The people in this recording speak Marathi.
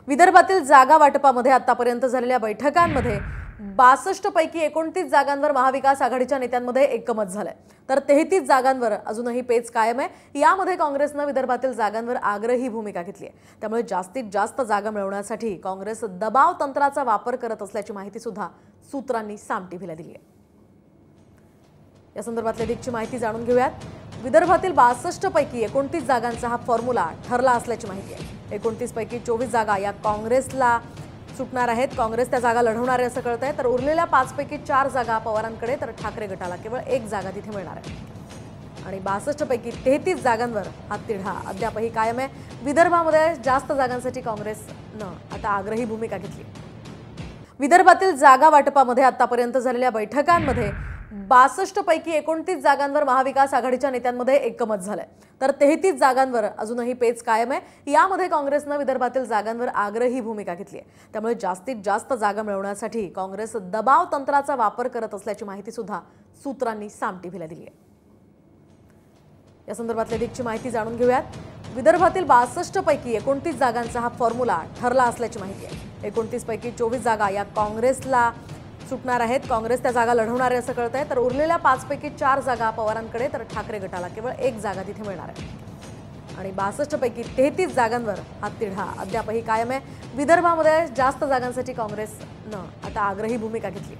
विदर्भातील जागा वाटपामध्ये आतापर्यंत झालेल्या बैठकांमध्ये 62 पैकी 29 जागांवर महाविकास आघाडीच्या नेत्यांमध्ये एकमत झालंय, तर 33 जागांवर अजूनही पेच कायम आहे। यामध्ये काँग्रेसने विदर्भातील जागांवर आग्रही भूमिका घेतली आहे। त्यामुळे जास्तीत जास्त जागा मिळवण्यासाठी काँग्रेस दबाव तंत्राचा वापर करत असल्याची माहिती सुद्धा सूत्रांनी साम टीव्हीला दिली आहे। या संदर्भातली अधिकची माहिती जाणून घेऊयात। विदर्भातील 62 पैकी 29 जागांचा हा फॉर्म्युला ठरला असल्याची माहिती आहे। 29 पैकी 24 जागा या काँग्रेसला सुटणार आहेत। काँग्रेस त्या जागा लढवणार आहे असं कळतंय, तर उरलेल्या 5 पैकी 4 जागा पवारांकडे, तर ठाकरे गटाला केवळ 1 जागा तिथे मिळणार आहे। आणि 62 पैकी 33 जागांवर हा तिढा अद्यापही कायम आहे। विदर्भामध्ये जास्त जागांसाठी काँग्रेसनं आता आग्रही भूमिका घेतली। विदर्भातील जागा वाटपामध्ये आतापर्यंत झालेल्या बैठकांमध्ये 62 पैकी 29 जागांवर महाविकास आघाडीच्या नेत्यांमध्ये एकमत झालंय, तर 33 जागांवर अजूनही पेच कायम आहे। यामध्ये काँग्रेसने विदर्भातील जागांवर आग्रही भूमिका घेतली आहे। त्यामुळे जास्तीत जास्त जागा मिळवण्यासाठी काँग्रेस दबाव तंत्राचा वापर करत असल्याची माहिती सुद्धा सूत्रांनी साम टीव्हीला दिली आहे। या संदर्भातली अधिकची माहिती जाणून घेऊयात। विदर्भातील 62 पैकी 29 जागांचा हा फॉर्म्युला ठरला असल्याची माहिती आहे। 29 पैकी 24 जागा या काँग्रेसला सुटणार आहेत। काँग्रेस त्या जागा लढवणार आहे असं कळतंय, तर उरलेल्या 5 पैकी 4 जागा पवारांकडे, तर ठाकरे गटाला केवळ 1 जागा तिथे मिळणार आहे। आणि 62 पैकी 33 जागांवर हा तिढा अद्यापही कायम आहे। विदर्भामध्ये जास्त जागांसाठी काँग्रेसनं आता आग्रही भूमिका घेतली।